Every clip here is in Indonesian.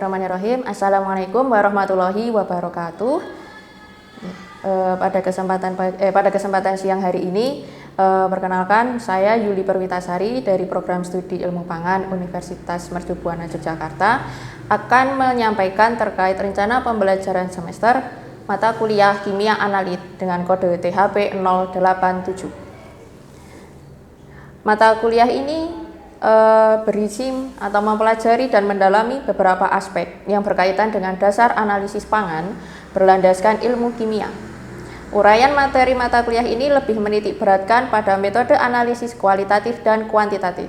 Bismillahirrahmanirrahim. Assalamualaikum warahmatullahi wabarakatuh. Pada kesempatan siang hari ini, perkenalkan saya Yuli Perwitasari dari Program Studi Ilmu Pangan Universitas Mercubuana Yogyakarta akan menyampaikan terkait rencana pembelajaran semester mata kuliah Kimia Analit dengan kode THP 087. Mata kuliah ini berisi atau mempelajari dan mendalami beberapa aspek yang berkaitan dengan dasar analisis pangan berlandaskan ilmu kimia. Uraian materi mata kuliah ini lebih menitik beratkan pada metode analisis kualitatif dan kuantitatif,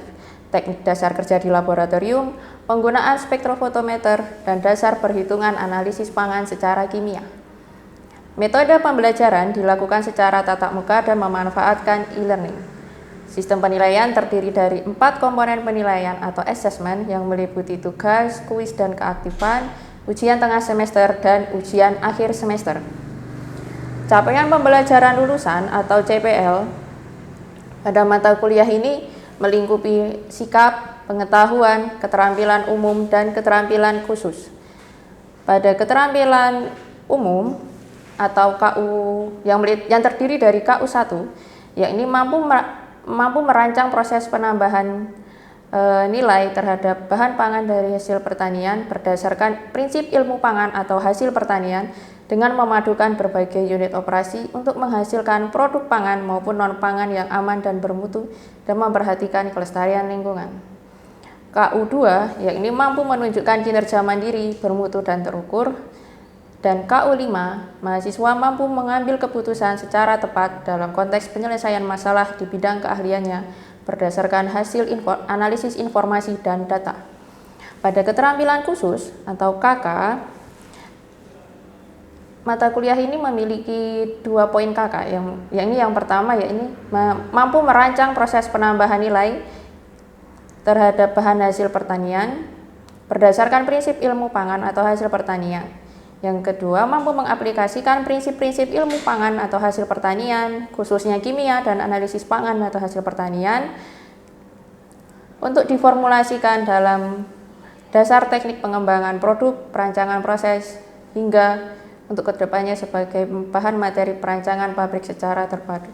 teknik dasar kerja di laboratorium, penggunaan spektrofotometer, dan dasar perhitungan analisis pangan secara kimia. Metode pembelajaran dilakukan secara tatap muka dan memanfaatkan e-learning. Sistem penilaian terdiri dari 4 komponen penilaian atau assessment yang meliputi tugas, kuis, dan keaktifan, ujian tengah semester, dan ujian akhir semester. Capaian pembelajaran lulusan atau CPL pada mata kuliah ini melingkupi sikap, pengetahuan, keterampilan umum, dan keterampilan khusus. Pada keterampilan umum atau KU yang terdiri dari KU1, yakni mampu merancang proses penambahan nilai terhadap bahan pangan dari hasil pertanian berdasarkan prinsip ilmu pangan atau hasil pertanian dengan memadukan berbagai unit operasi untuk menghasilkan produk pangan maupun non-pangan yang aman dan bermutu dan memperhatikan kelestarian lingkungan. KU2 yakni mampu menunjukkan kinerja mandiri, bermutu, dan terukur. Dan KU5, mahasiswa mampu mengambil keputusan secara tepat dalam konteks penyelesaian masalah di bidang keahliannya berdasarkan hasil analisis informasi dan data. Pada keterampilan khusus atau KK, mata kuliah ini memiliki 2 poin KK, yang pertama mampu merancang proses penambahan nilai terhadap bahan hasil pertanian berdasarkan prinsip ilmu pangan atau hasil pertanian. Yang kedua, mampu mengaplikasikan prinsip-prinsip ilmu pangan atau hasil pertanian, khususnya kimia dan analisis pangan atau hasil pertanian, untuk diformulasikan dalam dasar teknik pengembangan produk, perancangan proses, hingga untuk kedepannya sebagai bahan materi perancangan pabrik secara terpadu.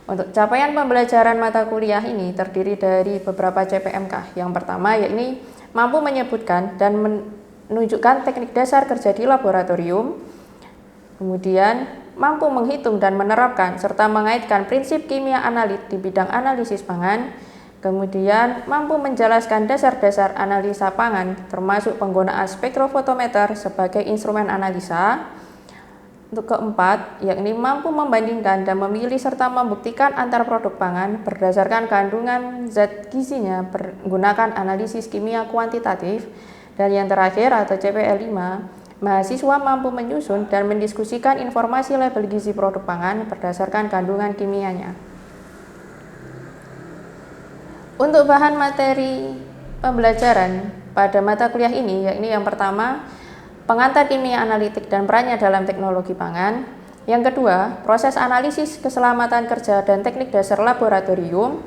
Untuk capaian pembelajaran mata kuliah ini terdiri dari beberapa CPMK. Yang pertama, yakni mampu menyebutkan dan menunjukkan teknik dasar kerja di laboratorium, kemudian mampu menghitung dan menerapkan serta mengaitkan prinsip kimia analit di bidang analisis pangan, kemudian mampu menjelaskan dasar-dasar analisa pangan termasuk penggunaan spektrofotometer sebagai instrumen analisa. Untuk keempat, yakni mampu membandingkan dan memilih serta membuktikan antar produk pangan berdasarkan kandungan zat gizinya menggunakan analisis kimia kuantitatif. Dan yang terakhir atau CPL5, mahasiswa mampu menyusun dan mendiskusikan informasi label gizi produk pangan berdasarkan kandungan kimianya. Untuk bahan materi pembelajaran pada mata kuliah ini, yakni yang pertama, pengantar kimia analitik dan perannya dalam teknologi pangan. Yang kedua, proses analisis keselamatan kerja dan teknik dasar laboratorium.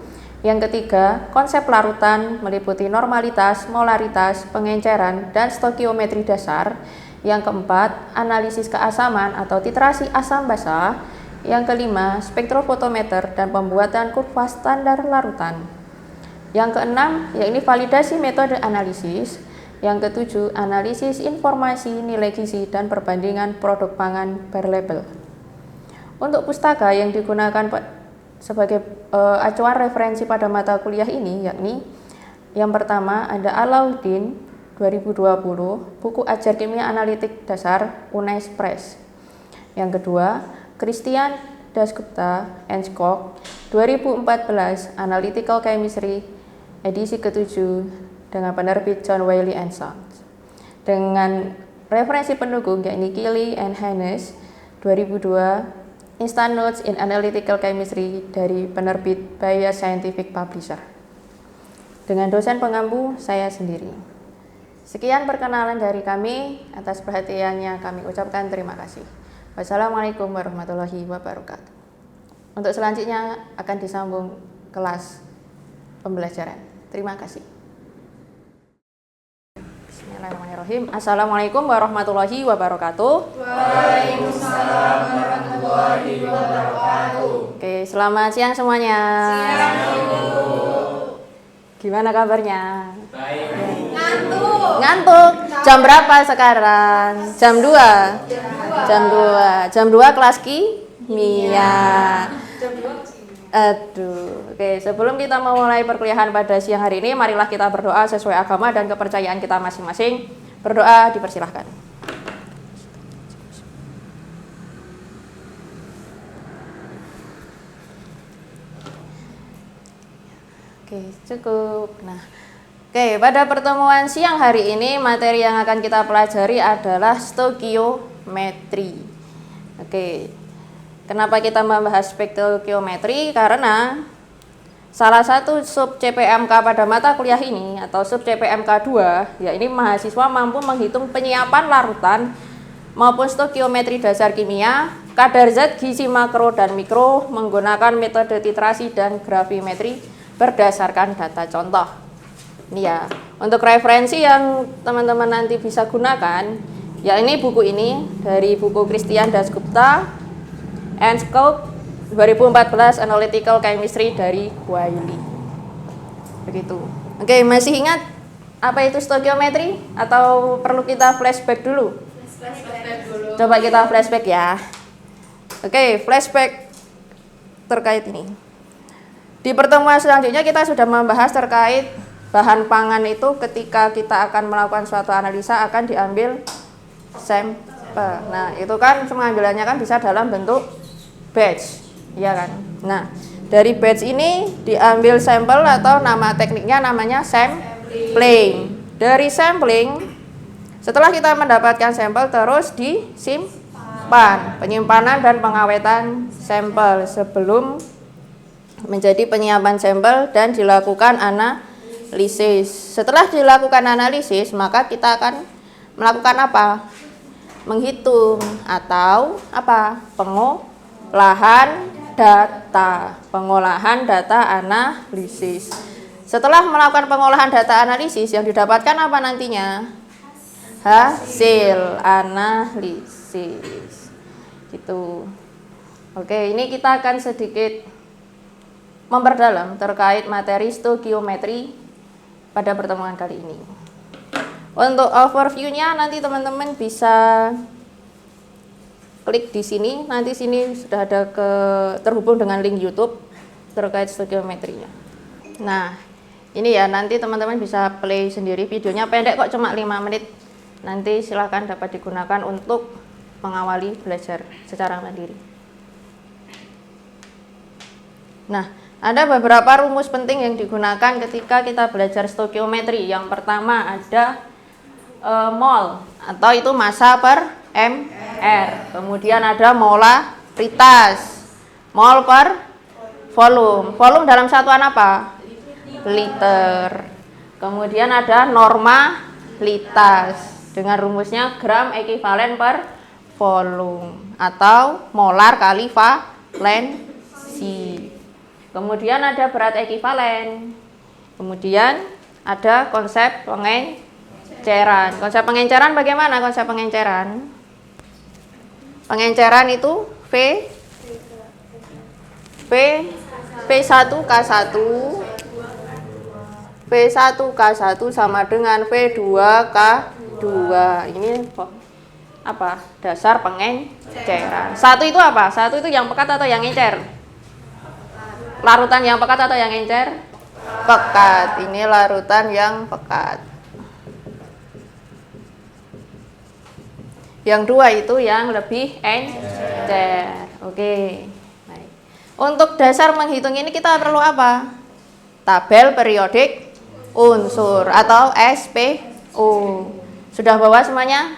Yang ketiga, konsep larutan meliputi normalitas, molaritas, pengenceran, dan stokiometri dasar. Yang keempat, analisis keasaman atau titrasi asam basa. Yang kelima, spektrofotometer dan pembuatan kurva standar larutan. Yang keenam, yakni validasi metode analisis. Yang ketujuh, analisis informasi nilai gizi dan perbandingan produk pangan berlabel. Untuk pustaka yang digunakan sebagai acuan referensi pada mata kuliah ini, yakni yang pertama ada Alauddin 2020, buku ajar kimia analitik dasar UNES Press. Yang kedua, Christian Dasgupta and Scott 2014, Analytical Chemistry edisi ke-7 dengan penerbit John Wiley & Sons. Dengan referensi pendukung yakni Keeley and Haynes 2002, Instant Notes in Analytical Chemistry dari penerbit Bayer Scientific Publisher. Dengan dosen pengampu saya sendiri. Sekian perkenalan dari kami, atas perhatiannya kami ucapkan terima kasih. Wassalamualaikum warahmatullahi wabarakatuh. Untuk selanjutnya akan disambung kelas pembelajaran. Terima kasih. Bismillahirrahmanirrahim. Bismillahirrahmanirrahim. Assalamualaikum warahmatullahi wabarakatuh. Waalaikumsalam warahmatullahi wabarakatuh. Oke, selamat siang semuanya. Siang, Ibu. Gimana kabarnya? Baik. Ngantuk. Ngantuk. Jam berapa sekarang? Jam 2. Jam 2 kelas kimia. Aduh. Oke, sebelum kita memulai perkuliahan pada siang hari ini, marilah kita berdoa sesuai agama dan kepercayaan kita masing-masing. Berdoa dipersilahkan. Oke, cukup. Nah, oke, pada pertemuan siang hari ini materi yang akan kita pelajari adalah stoikiometri. Oke. Kenapa kita membahas stoikiometri? Karena salah satu sub CPMK pada mata kuliah ini atau sub CPMK 2, ya ini mahasiswa mampu menghitung penyiapan larutan maupun stoikiometri dasar kimia, kadar zat, gizi makro dan mikro menggunakan metode titrasi dan gravimetri berdasarkan data contoh. Ini ya, untuk referensi yang teman-teman nanti bisa gunakan, ya ini buku ini dari buku Christian Dasgupta and Scope 2014 Analytical Chemistry dari Wiley. Begitu. Oke, masih ingat apa itu stoikiometri atau perlu kita flashback dulu? Coba kita flashback ya. Oke, flashback terkait ini. Di pertemuan selanjutnya kita sudah membahas terkait bahan pangan itu ketika kita akan melakukan suatu analisa akan diambil sampel. Nah, itu kan pengambilannya kan bisa dalam bentuk batch, ya kan? Nah, dari batch ini diambil sampel atau nama tekniknya namanya sampling. Dari sampling, setelah kita mendapatkan sampel terus disimpan. Penyimpanan dan pengawetan sampel sebelum menjadi penyiapan sampel dan dilakukan analisis. Setelah dilakukan analisis, maka kita akan melakukan apa? Menghitung atau apa? Pengolahan data analisis. Setelah melakukan pengolahan data analisis yang didapatkan apa nantinya? Hasil analisis. Gitu. Oke, ini kita akan sedikit memperdalam terkait materi stoikiometri pada pertemuan kali ini. Untuk overview-nya nanti teman-teman bisa klik di sini, nanti sini sudah ada terhubung dengan link YouTube terkait stoikiometrinya. Nah, ini ya nanti teman-teman bisa play sendiri, videonya pendek kok cuma 5 menit. Nanti silakan dapat digunakan untuk mengawali belajar secara mandiri. Nah, ada beberapa rumus penting yang digunakan ketika kita belajar stoikiometri. Yang pertama ada mol atau itu massa per mR. Kemudian ada molaritas, mol per volume. Volume dalam satuan apa? Liter. Kemudian ada normalitas dengan rumusnya gram ekivalen per volume atau molar kali valensi. Kemudian ada berat ekivalen. Kemudian ada konsep pengenceran. Konsep pengenceran bagaimana konsep pengenceran? Pengenceran itu P1K1 sama dengan V2K2. Ini apa? Dasar pengenceran. Satu itu apa? Satu itu yang pekat atau yang encer? Larutan yang pekat atau yang encer? Pekat. Ini larutan yang pekat. Yang dua itu yang lebih encer. Oke. Baik. Untuk dasar menghitung ini kita perlu apa? Tabel periodik unsur atau SPO. Sudah bawa semuanya?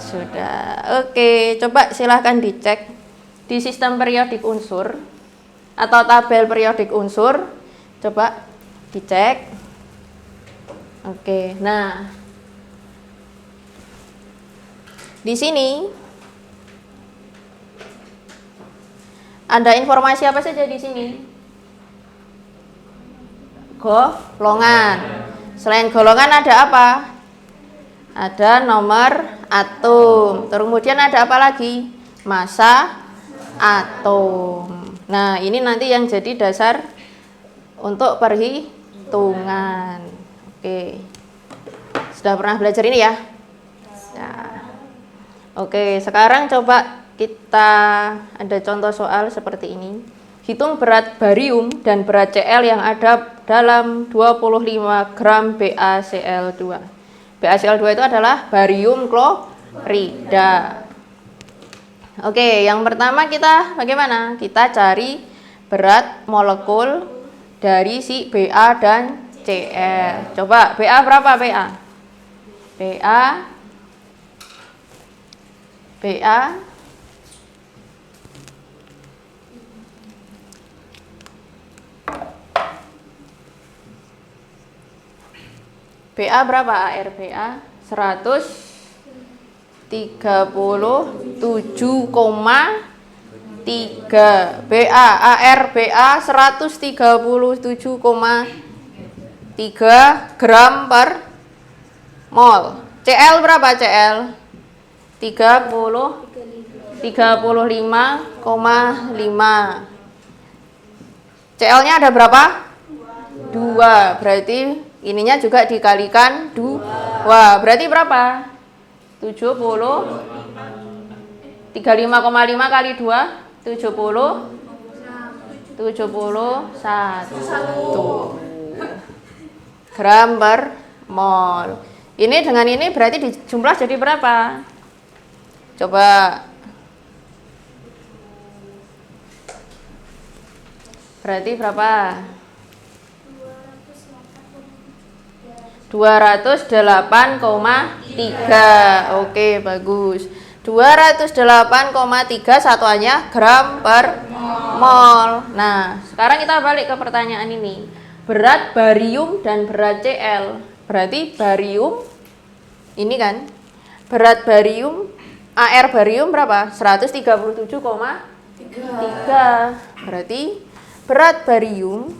Sudah. Oke, coba silahkan dicek di sistem periodik unsur atau tabel periodik unsur. Coba dicek. Oke, nah di sini ada informasi apa saja di sini? Golongan. Selain golongan ada apa? ada nomor atom. Kemudian ada apa lagi? Massa atom. Nah, ini nanti yang jadi dasar untuk perhitungan. Oke. Sudah pernah belajar ini ya? Nah. Oke, sekarang coba kita ada contoh soal seperti ini. Hitung berat barium dan berat Cl yang ada dalam 25 gram BaCl2. BaCl2 itu adalah barium klorida. Oke, yang pertama kita bagaimana? Kita cari berat molekul dari si Ba dan Cl. Coba Ba berapa Ba? Ba berapa? Ba 137,3 Ba 137,3 gram per mol. Cl berapa Cl? 35,5. Cl-nya ada berapa? 2. Berarti ininya juga dikalikan 2. Berarti berapa? 35,5 kali 2 71 gram per mol. Ini dengan ini berarti dijumlah jadi berapa? Coba. Berarti berapa? 208,3. Oke, bagus. 208,3 satuannya gram per mol. Nah, sekarang kita balik ke pertanyaan ini. Berat barium dan berat Cl. Berarti barium ini kan. Berat barium barium berapa? 137,3. Berarti berat barium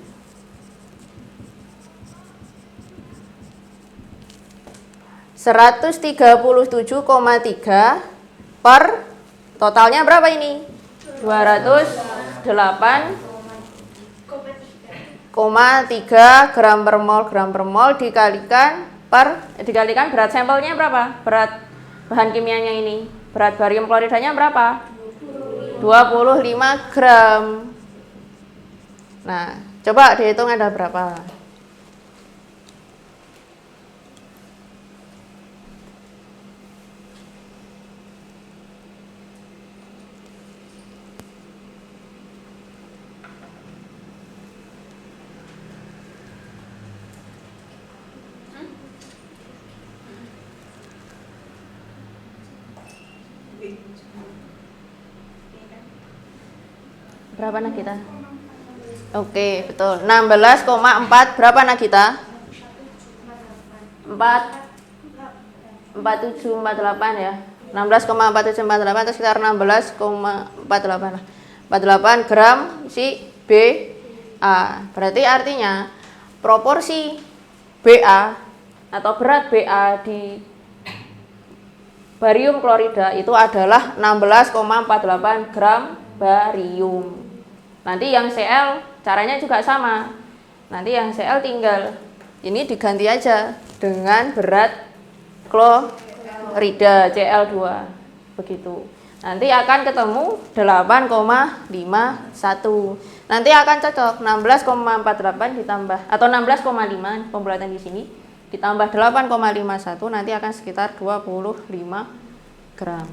(137,3) per totalnya berapa ini? 208,3 gram per mol dikalikan berat sampelnya berapa? Berat bahan kimianya ini. Berat barium kloridanya berapa? 25 gram. Nah, coba dihitung ada berapa? Berapa Nagita? Oke, betul. 16,4 berapa Nagita? 4748 ya. 16,4748 itu sekitar 16,48 lah. 48 gram si Ba. Berarti artinya proporsi Ba atau berat Ba di barium klorida itu adalah 16,48 gram barium. Nanti yang Cl caranya juga sama. Nanti yang Cl tinggal ini diganti aja dengan berat klorida Cl2 begitu. Nanti akan ketemu 8,51. Nanti akan cocok 16,48 ditambah atau 16,5 pembulatan di sini ditambah 8,51 nanti akan sekitar 25 gram.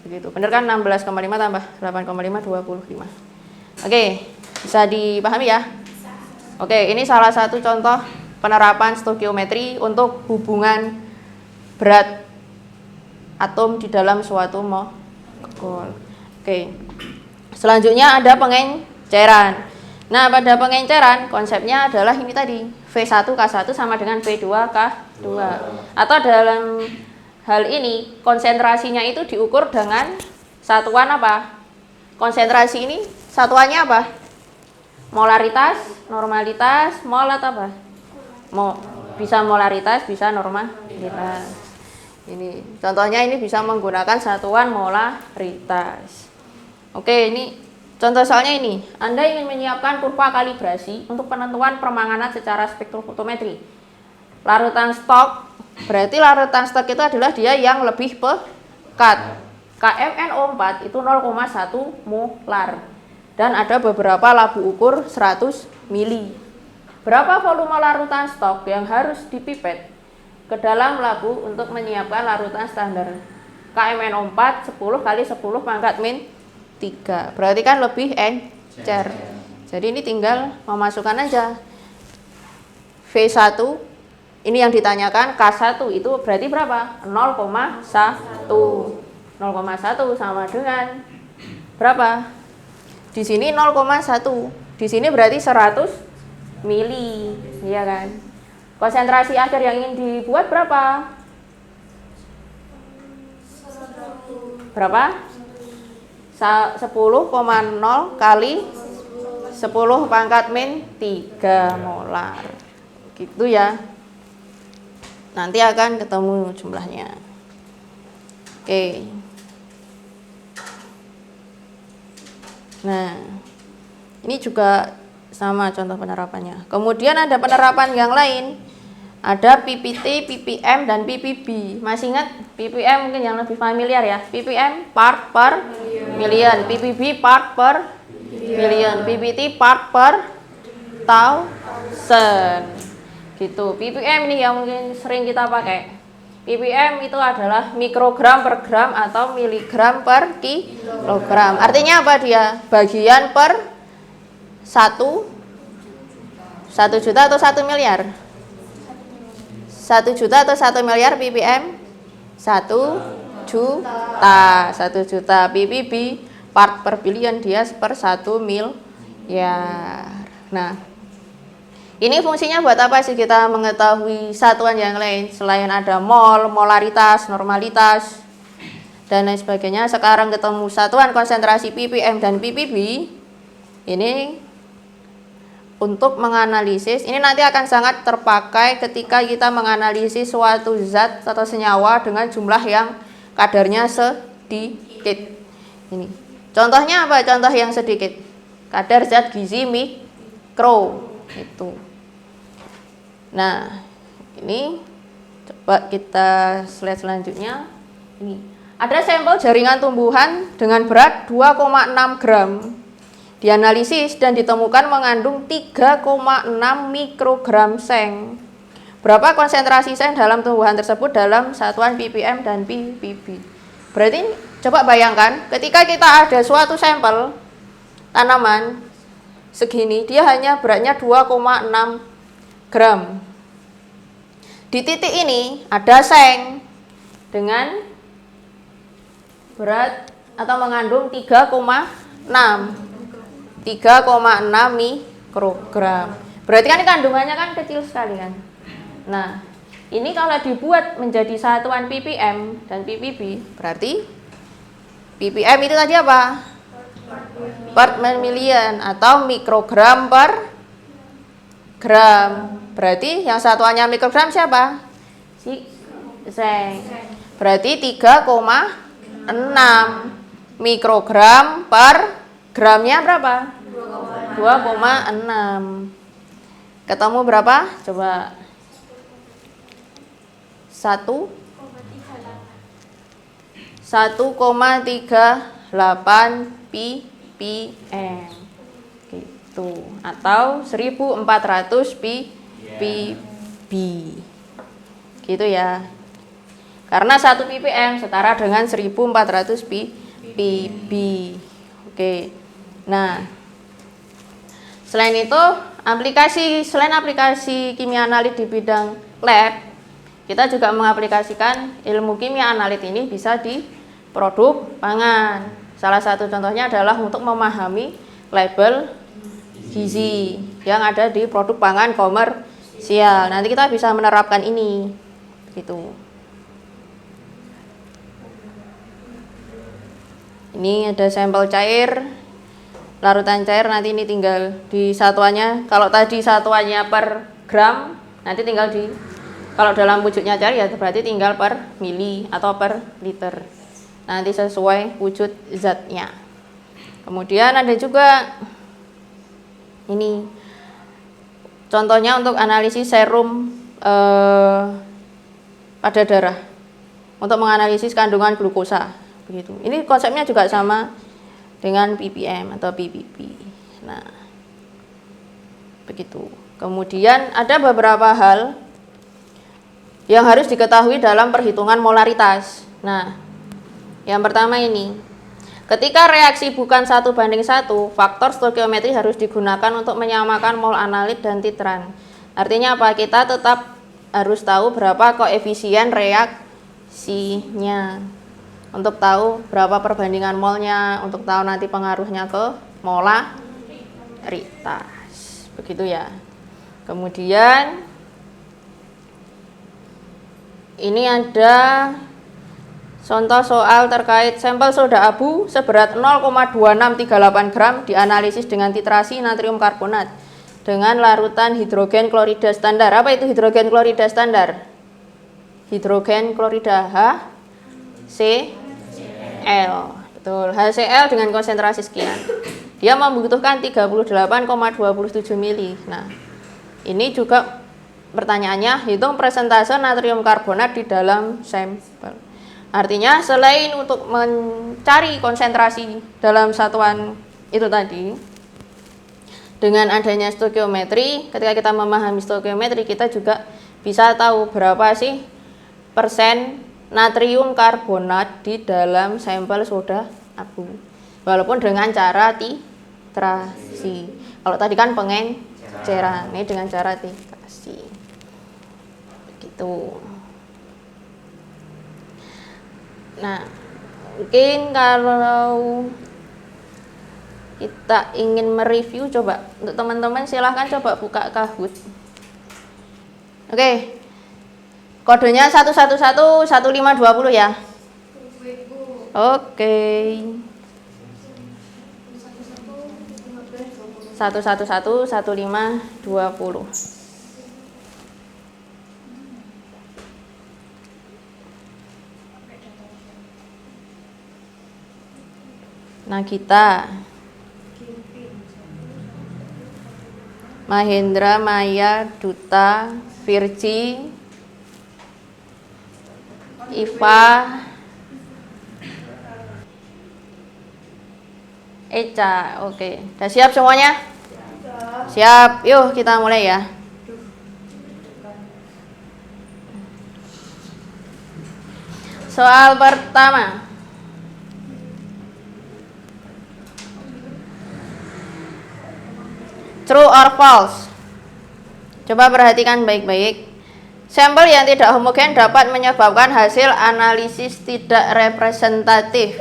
Begitu. Benar kan? 16,5 tambah 8,5 25. Oke, bisa dipahami ya? Oke, ini salah satu contoh penerapan stoikiometri untuk hubungan berat atom di dalam suatu molekul. Oke. Selanjutnya ada pengenceran. Nah, pada pengenceran konsepnya adalah ini tadi, V1K1 sama dengan V2K2. Atau dalam hal ini konsentrasinya itu diukur dengan satuan apa? Konsentrasi ini satuannya apa? Molaritas, normalitas, mol atau apa? Bisa molaritas, bisa normalitas. Ini contohnya, ini bisa menggunakan satuan molaritas. Oke, ini contoh soalnya ini. Anda ingin menyiapkan kurva kalibrasi untuk penentuan permanganan secara spektrofotometri. Larutan stok, berarti larutan stok itu adalah dia yang lebih pekat. KMNO4 itu 0,1 molar. Dan ada beberapa labu ukur 100 mili. Berapa volume larutan stok yang harus dipipet ke dalam labu untuk menyiapkan larutan standar? KMNO4 10 kali 10 pangkat min 3. Berarti kan lebih encer. Jadi ini tinggal memasukkan aja. V1 ini yang ditanyakan, K1 itu berarti berapa? 0,1. 0,1 sama dengan berapa? Di sini 0,1. Di sini berarti 100 mili, iya kan? Konsentrasi akhir yang ingin dibuat berapa? Berapa? 10,0 kali 10 pangkat min 3 molar. Gitu ya. Nanti akan ketemu jumlahnya. Oke. Nah, ini juga sama contoh penerapannya. Kemudian ada penerapan yang lain. Ada PPT, PPM, dan PPB. Masih ingat PPM mungkin yang lebih familiar ya. PPM part per million, PPB part per million, PPT part per thousand. Gitu. PPM ini yang mungkin sering kita pakai. PPM itu adalah mikrogram per gram atau miligram per kilogram. Artinya apa dia? Bagian per 1 juta atau 1 miliar? 1 juta atau 1 miliar ppm? 1 juta. 1 juta. PPB part per billion, dia per 1 miliar. Nah, ini fungsinya buat apa sih kita mengetahui satuan yang lain selain ada mol, molaritas, normalitas, dan lain sebagainya. Sekarang ketemu satuan konsentrasi ppm dan ppb. Ini untuk menganalisis, ini nanti akan sangat terpakai ketika kita menganalisis suatu zat atau senyawa dengan jumlah yang kadarnya sedikit. Ini contohnya apa? Contoh yang sedikit, kadar zat gizi mikro itu. Nah, ini coba kita slide selanjutnya. Ini ada sampel jaringan tumbuhan dengan berat 2,6 gram. Dianalisis dan ditemukan mengandung 3,6 mikrogram seng. Berapa konsentrasi seng dalam tumbuhan tersebut dalam satuan ppm dan ppb? Berarti coba bayangkan, ketika kita ada suatu sampel tanaman segini, dia hanya beratnya 2,6 gram. Di titik ini ada seng dengan berat atau mengandung 3,6 mikrogram. Berarti kan kandungannya kan kecil sekali kan. Nah, ini kalau dibuat menjadi satuan ppm dan ppb, berarti ppm itu tadi apa? Per million atau mikrogram per gram. Berarti yang satuannya mikrogram siapa? Si seng. Berarti 3,6 mikrogram per gramnya berapa? 2,6. Ketemu berapa? Coba. 1,38 ppm. Gitu. Atau 1400 ppb. Gitu ya. Karena 1 ppm setara dengan 1400 ppb. Oke. Nah, selain itu, selain aplikasi kimia analit di bidang lab, kita juga mengaplikasikan ilmu kimia analit ini bisa di produk pangan. Salah satu contohnya adalah untuk memahami label gizi yang ada di produk pangan komersial. Nanti kita bisa menerapkan ini, gitu. Ini ada sampel cair, larutan cair, nanti ini tinggal di satuannya. Kalau tadi satuannya per gram, nanti tinggal di Kalau dalam wujudnya cari ya berarti tinggal per mili atau per liter. Nanti sesuai wujud zatnya. Kemudian ada juga ini contohnya untuk analisis serum pada darah untuk menganalisis kandungan glukosa begitu. Ini konsepnya juga sama dengan ppm atau ppb. Nah, begitu. Kemudian ada beberapa hal yang harus diketahui dalam perhitungan molaritas. Nah, yang pertama ini, ketika reaksi bukan 1:1, faktor stoikiometri harus digunakan untuk menyamakan mol analit dan titran. Artinya apa? Kita tetap harus tahu berapa koefisien reaksinya. Untuk tahu berapa perbandingan molnya, untuk tahu nanti pengaruhnya ke molaritas. Begitu ya. Kemudian ini ada contoh soal terkait sampel soda abu seberat 0,2638 gram dianalisis dengan titrasi natrium karbonat dengan larutan hidrogen klorida standar. Apa itu hidrogen klorida standar? Hidrogen klorida HCl. Betul, HCl dengan konsentrasi sekian. Dia membutuhkan 38,27 mili. Nah, ini juga pertanyaannya, hitung persentase natrium karbonat di dalam sampel. Artinya selain untuk mencari konsentrasi dalam satuan itu tadi, dengan adanya stoikiometri, ketika kita memahami stoikiometri, kita juga bisa tahu berapa sih persen natrium karbonat di dalam sampel soda abu. Walaupun dengan cara titrasi. Kalau tadi kan pengenceran, ini dengan cara titrasi. Begitu. Nah, mungkin kalau kita ingin mereview, coba untuk teman-teman silahkan coba buka Kahoot. Oke, kodenya 111 1520 ya. Oke. 111 1520. Nagita, Mahendra, Maya, Duta, Virgi, Iva, Eca. Oke, udah siap semuanya? Siap, yuk kita mulai ya. Soal pertama, true or false? Coba perhatikan baik-baik. Sampel yang tidak homogen dapat menyebabkan hasil analisis tidak representatif.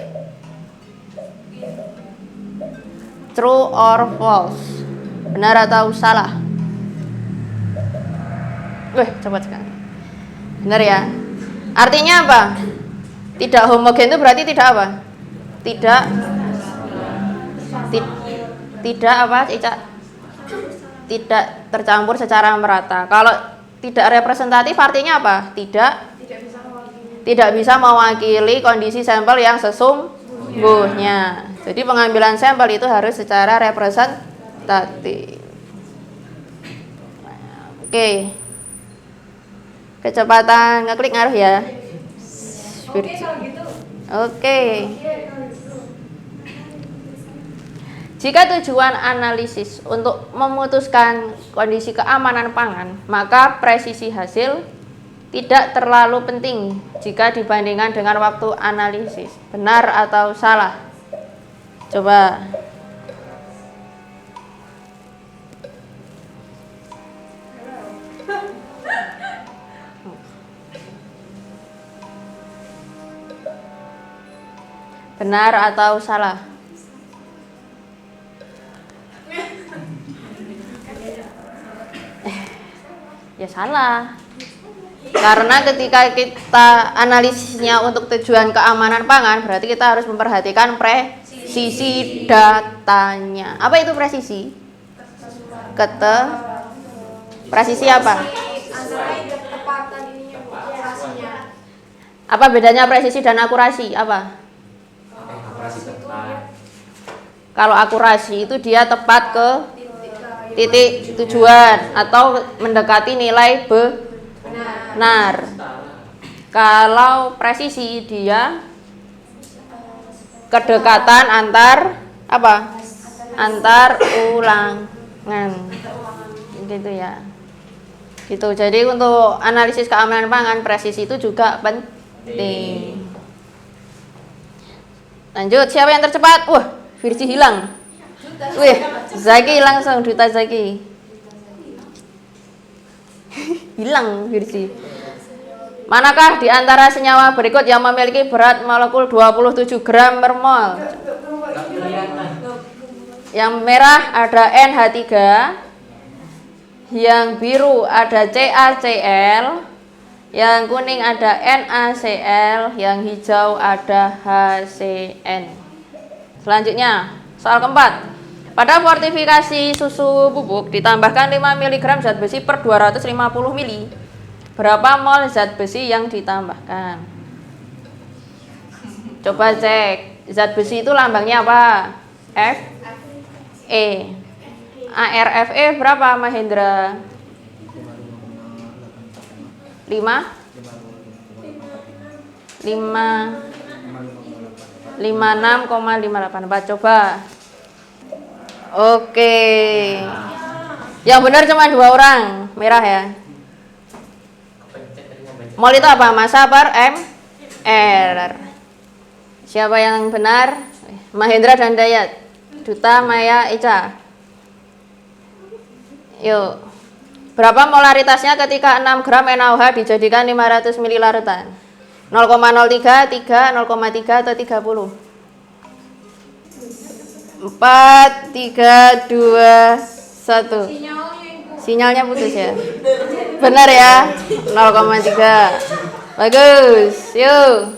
True or false? Benar atau salah? Cepat sekali. Benar ya. Artinya apa? Tidak homogen itu berarti tidak apa? Tidak apa, Ica? Tidak tercampur secara merata. Kalau tidak representatif artinya apa? Tidak bisa mewakili kondisi sampel yang sesungguhnya. Jadi pengambilan sampel itu harus secara representatif. Oke. Kecepatan ngeklik ngaruh ya. Oke. Jika tujuan analisis untuk memutuskan kondisi keamanan pangan, maka presisi hasil tidak terlalu penting jika dibandingkan dengan waktu analisis. Benar atau salah? Coba. Benar atau salah? Ya salah. Karena ketika kita analisisnya untuk tujuan keamanan pangan, berarti kita harus memperhatikan presisi datanya. Apa itu presisi? Presisi apa? Apa bedanya presisi dan akurasi? Apa? Akurasi tepat. Kalau akurasi itu dia tepat ke titik tujuan atau mendekati nilai benar. Kalau presisi dia kedekatan antar apa? Antar ulangan. Gitu ya. Gitu. Jadi untuk analisis keamanan pangan presisi itu juga penting. Lanjut, siapa yang tercepat? Wah, Virsi hilang. Wih, Zaki langsung, Duta Zaki. Hilang Virsi. Manakah di antara senyawa berikut yang memiliki berat molekul 27 gram per mol? Yang merah ada NH3, yang biru ada CaCl, yang kuning ada NaCl, yang hijau ada HCN. Selanjutnya, soal keempat. Pada fortifikasi susu bubuk ditambahkan 5 mg zat besi per 250 ml. Berapa mol zat besi yang ditambahkan? Coba cek. Zat besi itu lambangnya apa? Fe. ARFE berapa Mahendra? 5 56,584. Coba. Oke. Yang benar cuma 2 orang. Merah ya. Mol itu apa? Massa per ml. Siapa yang benar? Mahendra dan Dayat. Duta, Maya, Ica. Yuk. Berapa molaritasnya ketika 6 gram NaOH dijadikan 500 ml larutan? 0,03, 3, 0,3 atau 30? 4, 3, 2, 1. Sinyalnya putus ya? Benar ya? 0,3. Bagus. Yuk.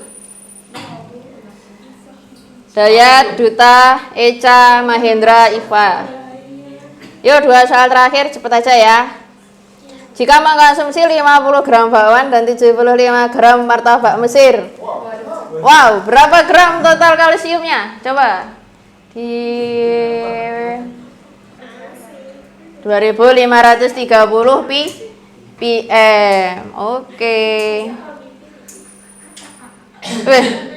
Dayat, Duta, Eca, Mahendra, Iva. Yuk 2 soal terakhir, cepet aja ya. Jika mengkonsumsi 50 gram bakwan dan 75 gram martabak Mesir. Wow, berapa gram total kalsiumnya? Coba. Di 2530 ppm. Oke.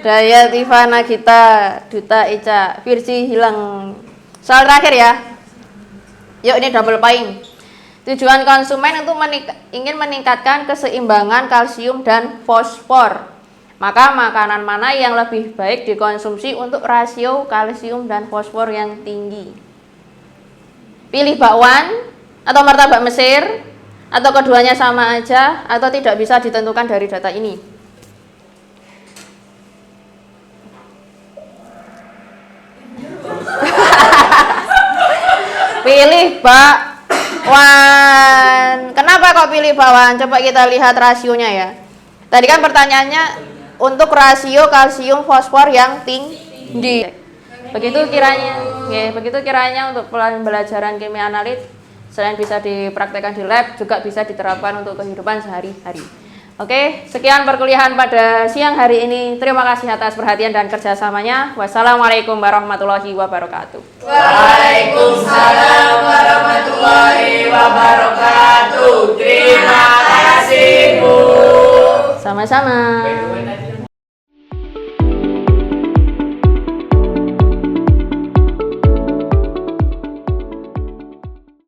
Dayat, Iva, Nagita, Duta, Ica, Virsi hilang. Soal terakhir ya. Yuk, ini double paing. Tujuan konsumen untuk ingin meningkatkan keseimbangan kalsium dan fosfor. Maka makanan mana yang lebih baik dikonsumsi untuk rasio kalsium dan fosfor yang tinggi? Pilih bakwan atau martabak Mesir, atau keduanya sama aja, atau tidak bisa ditentukan dari data ini. Pilih bakwan. Kenapa kok pilih bakwan? Coba kita lihat rasionya ya. Tadi kan pertanyaannya untuk rasio kalsium fosfor yang tinggi. Begitu kiranya untuk pembelajaran kimia analit, selain bisa dipraktekkan di lab, juga bisa diterapkan untuk kehidupan sehari-hari. Oke, sekian perkuliahan pada siang hari ini. Terima kasih atas perhatian dan kerjasamanya. Wassalamualaikum warahmatullahi wabarakatuh. Waalaikumsalam warahmatullahi wabarakatuh. Terima kasih, Bu. Sama-sama.